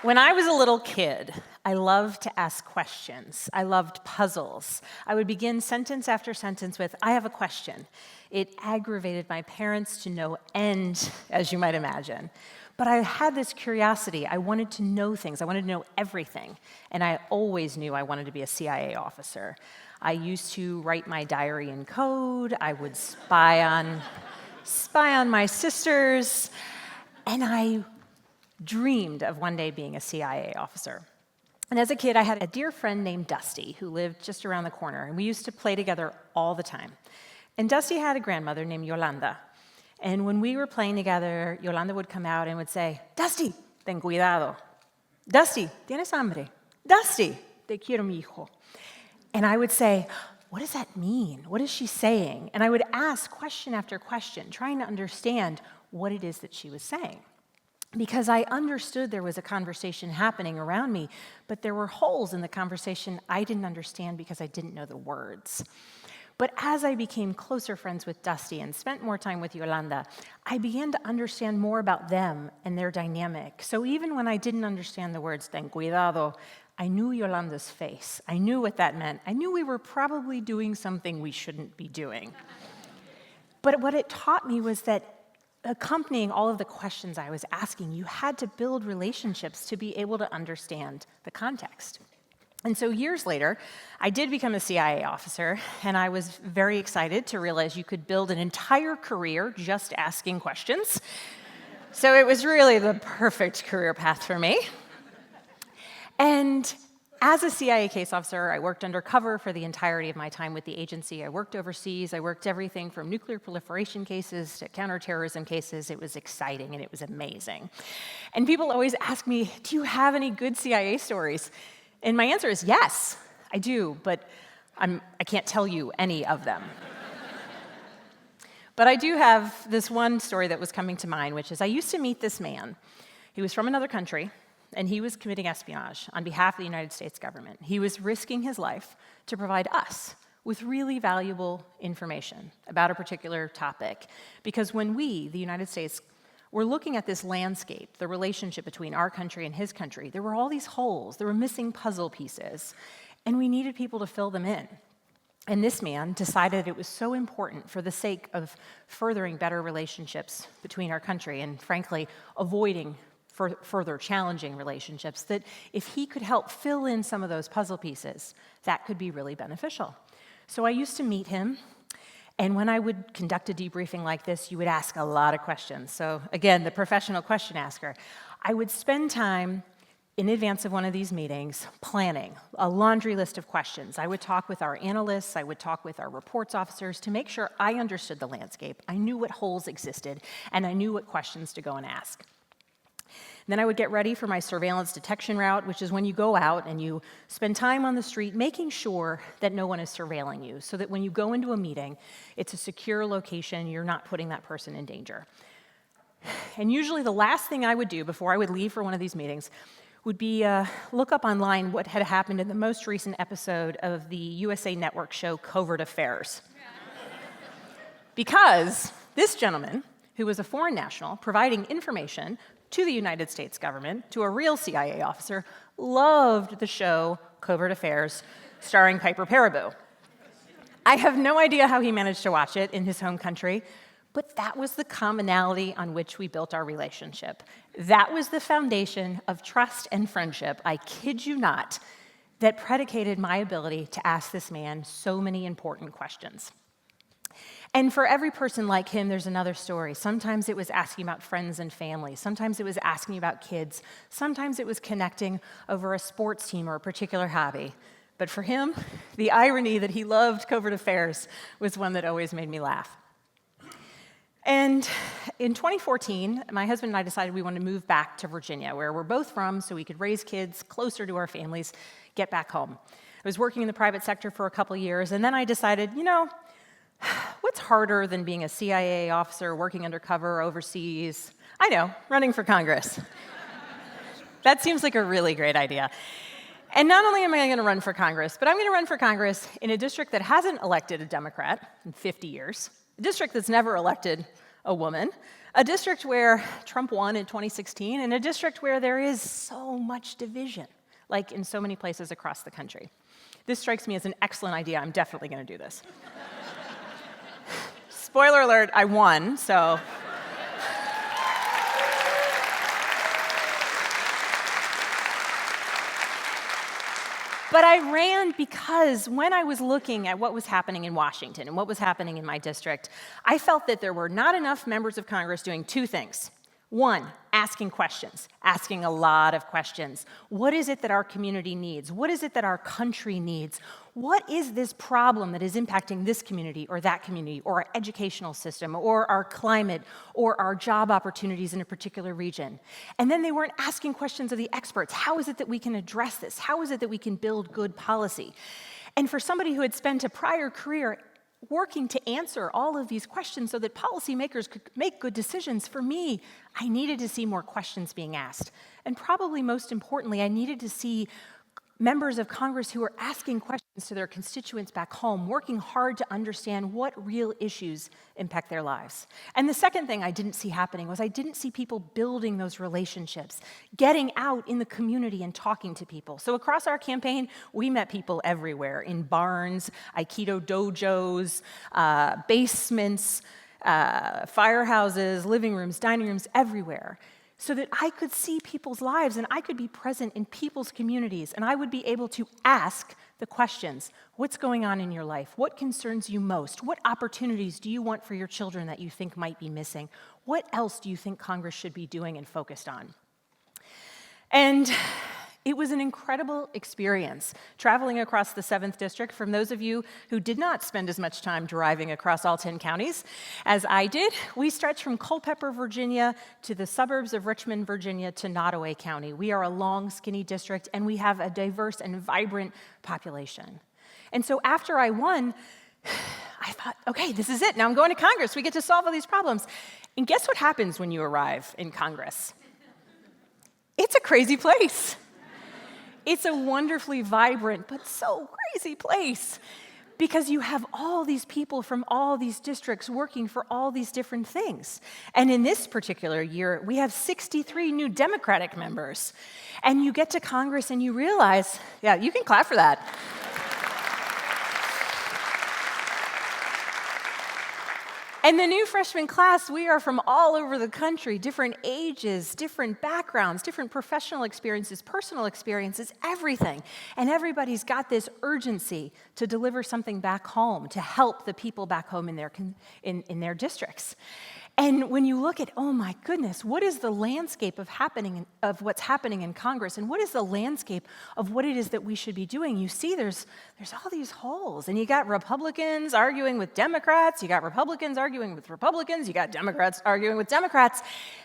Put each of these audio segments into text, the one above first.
When I was a little kid, I loved to ask questions. I loved puzzles. I would begin sentence after sentence with, "I have a question." It aggravated my parents to no end, as you might imagine. But I had this curiosity. I wanted to know things. I wanted to know everything. And I always knew I wanted to be a CIA officer. I used to write my diary in code. I would spy on my sisters. And I dreamed of one day being a CIA officer. And as a kid, I had a dear friend named Dusty who lived just around the corner, and we used to play together all the time. And Dusty had a grandmother named Yolanda. And when we were playing together, Yolanda would come out and would say, "Dusty, ten cuidado. Dusty, tienes hambre. Dusty, te quiero mi hijo." And I would say, "What does that mean? What is she saying?" And I would ask question after question, trying to understand what it is that she was saying. Because I understood there was a conversation happening around me, but there were holes in the conversation I didn't understand because I didn't know the words. But as I became closer friends with Dusty and spent more time with Yolanda, I began to understand more about them and their dynamic. So even when I didn't understand the words, "ten cuidado," I knew Yolanda's face. I knew what that meant. I knew we were probably doing something we shouldn't be doing. But what it taught me was that accompanying all of the questions I was asking, you had to build relationships to be able to understand the context. And so years later, I did become a CIA officer, and I was very excited to realize you could build an entire career just asking questions. So it was really the perfect career path for me. And as a CIA case officer, I worked undercover for the entirety of my time with the agency. I worked overseas. I worked everything from nuclear proliferation cases to counterterrorism cases. It was exciting and it was amazing. And people always ask me, "Do you have any good CIA stories?" And my answer is yes, I do, but I can't tell you any of them. But I do have this one story that was coming to mind, which is I used to meet this man. He was from another country, and he was committing espionage on behalf of the United States government. He was risking his life to provide us with really valuable information about a particular topic. Because when we, the United States, were looking at this landscape, the relationship between our country and his country, there were all these holes, there were missing puzzle pieces, and we needed people to fill them in. And this man decided it was so important for the sake of furthering better relationships between our country and, frankly, avoiding further challenging relationships, that if he could help fill in some of those puzzle pieces, that could be really beneficial. So I used to meet him, and when I would conduct a debriefing like this, you would ask a lot of questions. So again, the professional question asker. I would spend time in advance of one of these meetings planning a laundry list of questions. I would talk with our analysts, I would talk with our reports officers to make sure I understood the landscape, I knew what holes existed, and I knew what questions to go and ask. Then I would get ready for my surveillance detection route, which is when you go out and you spend time on the street making sure that no one is surveilling you, so that when you go into a meeting, it's a secure location, you're not putting that person in danger. And usually the last thing I would do before I would leave for one of these meetings would be look up online what had happened in the most recent episode of the USA Network show Covert Affairs. Because this gentleman, who was a foreign national providing information to the United States government, to a real CIA officer, loved the show Covert Affairs, starring Piper Perabo. I have no idea how he managed to watch it in his home country, but that was the commonality on which we built our relationship. That was the foundation of trust and friendship, I kid you not, that predicated my ability to ask this man so many important questions. And for every person like him, there's another story. Sometimes it was asking about friends and family. Sometimes it was asking about kids. Sometimes it was connecting over a sports team or a particular hobby. But for him, the irony that he loved Covert Affairs was one that always made me laugh. And in 2014, my husband and I decided we wanted to move back to Virginia, where we're both from, so we could raise kids closer to our families, get back home. I was working in the private sector for a couple of years, and then I decided, what's harder than being a CIA officer working undercover overseas? I know, running for Congress. That seems like a really great idea. And not only am I going to run for Congress, but I'm going to run for Congress in a district that hasn't elected a Democrat in 50 years, a district that's never elected a woman, a district where Trump won in 2016, and a district where there is so much division, like in so many places across the country. This strikes me as an excellent idea. I'm definitely going to do this. Spoiler alert, I won, so. But I ran because when I was looking at what was happening in Washington and what was happening in my district, I felt that there were not enough members of Congress doing two things. One, asking questions, asking a lot of questions. What is it that our community needs? What is it that our country needs? What is this problem that is impacting this community or that community or our educational system or our climate or our job opportunities in a particular region? And then they weren't asking questions of the experts. How is it that we can address this? How is it that we can build good policy? And for somebody who had spent a prior career working to answer all of these questions so that policymakers could make good decisions, for me, I needed to see more questions being asked. And probably most importantly, I needed to see members of Congress who are asking questions to their constituents back home, working hard to understand what real issues impact their lives. And the second thing I didn't see happening was I didn't see people building those relationships, getting out in the community and talking to people. So across our campaign, we met people everywhere, in barns, Aikido dojos, basements, firehouses, living rooms, dining rooms, everywhere, so that I could see people's lives and I could be present in people's communities and I would be able to ask the questions. What's going on in your life? What concerns you most? What opportunities do you want for your children that you think might be missing? What else do you think Congress should be doing and focused on? And it was an incredible experience traveling across the 7th District. From those of you who did not spend as much time driving across all 10 counties as I did, we stretch from Culpeper, Virginia, to the suburbs of Richmond, Virginia, to Nottoway County. We are a long, skinny district, and we have a diverse and vibrant population. And so after I won, I thought, okay, this is it. Now I'm going to Congress. We get to solve all these problems. And guess what happens when you arrive in Congress? It's a crazy place. It's a wonderfully vibrant, but so crazy place because you have all these people from all these districts working for all these different things. And in this particular year, we have 63 new Democratic members. And you get to Congress and you realize, yeah, you can clap for that. And the new freshman class, we are from all over the country, different ages, different backgrounds, different professional experiences, personal experiences, everything. And everybody's got this urgency to deliver something back home, to help the people back home in their districts. And when you look at, oh my goodness, what is the landscape of what's happening in Congress, and what is the landscape of what it is that we should be doing? You see there's all these holes, and you got Republicans arguing with Democrats, you got Republicans arguing with Republicans, you got Democrats arguing with Democrats.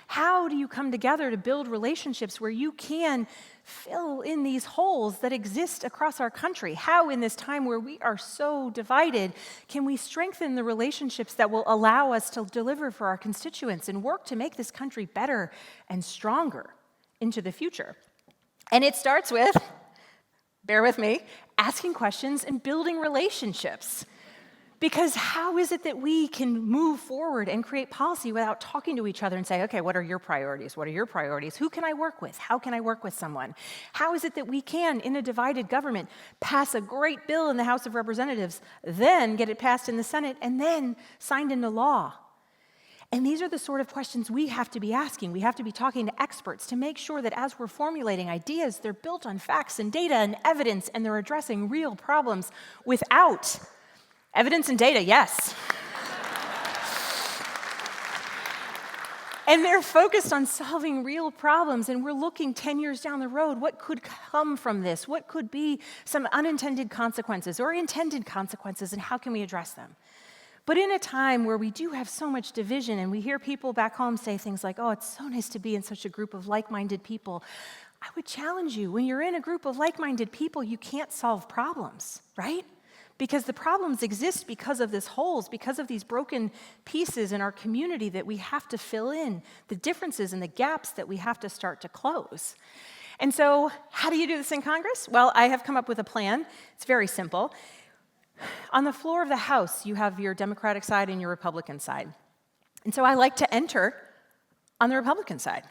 How do you come together to build relationships where you can fill in these holes that exist across our country? How, in this time where we are so divided, can we strengthen the relationships that will allow us to deliver for our constituents and work to make this country better and stronger into the future? And it starts with, bear with me, asking questions and building relationships. Because how is it that we can move forward and create policy without talking to each other and say, okay, what are your priorities? What are your priorities? Who can I work with? How can I work with someone? How is it that we can, in a divided government, pass a great bill in the House of Representatives, then get it passed in the Senate, and then signed into law? And these are the sort of questions we have to be asking. We have to be talking to experts to make sure that as we're formulating ideas, they're built on facts and data and evidence, and they're addressing real problems without evidence and data, yes. And they're focused on solving real problems, and we're looking 10 years down the road. What could come from this? What could be some unintended consequences or intended consequences, and how can we address them? But in a time where we do have so much division, and we hear people back home say things like, oh, it's so nice to be in such a group of like-minded people, I would challenge you, when you're in a group of like-minded people, you can't solve problems, right? Because the problems exist because of these holes, because of these broken pieces in our community that we have to fill in, the differences and the gaps that we have to start to close. And so, how do you do this in Congress? Well, I have come up with a plan. It's very simple. On the floor of the House, you have your Democratic side and your Republican side. And so I like to enter on the Republican side.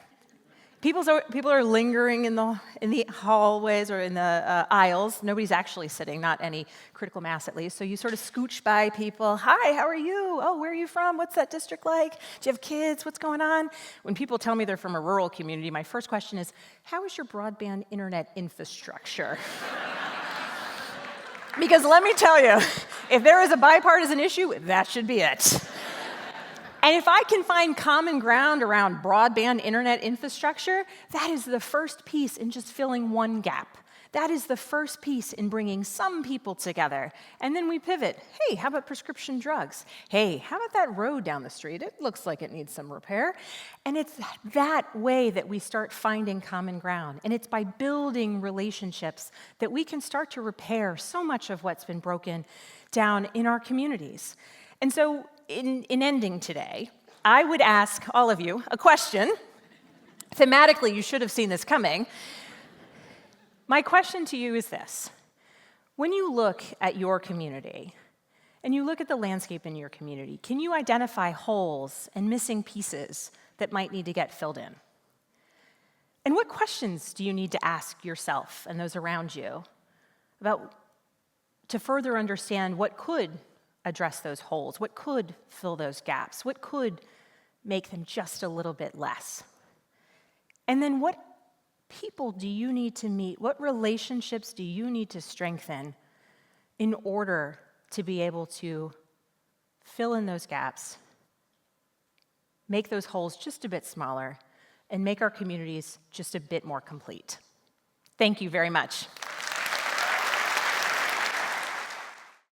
People are lingering in the hallways or in the aisles. Nobody's actually sitting, not any critical mass at least. So you sort of scooch by people. Hi, how are you? Oh, where are you from? What's that district like? Do you have kids? What's going on? When people tell me they're from a rural community, my first question is, how is your broadband internet infrastructure? Because let me tell you, if there is a bipartisan issue, that should be it. And if I can find common ground around broadband internet infrastructure, that is the first piece in just filling one gap. That is the first piece in bringing some people together. And then we pivot. Hey, how about prescription drugs? Hey, how about that road down the street? It looks like it needs some repair. And it's that way that we start finding common ground. And it's by building relationships that we can start to repair so much of what's been broken down in our communities. And so in ending today, I would ask all of you a question. Thematically, you should have seen this coming. My question to you is this. When you look at your community and you look at the landscape in your community, can you identify holes and missing pieces that might need to get filled in? And what questions do you need to ask yourself and those around you to further understand what could address those holes, what could fill those gaps, what could make them just a little bit less? And then what people do you need to meet? What relationships do you need to strengthen in order to be able to fill in those gaps, make those holes just a bit smaller, and make our communities just a bit more complete? Thank you very much.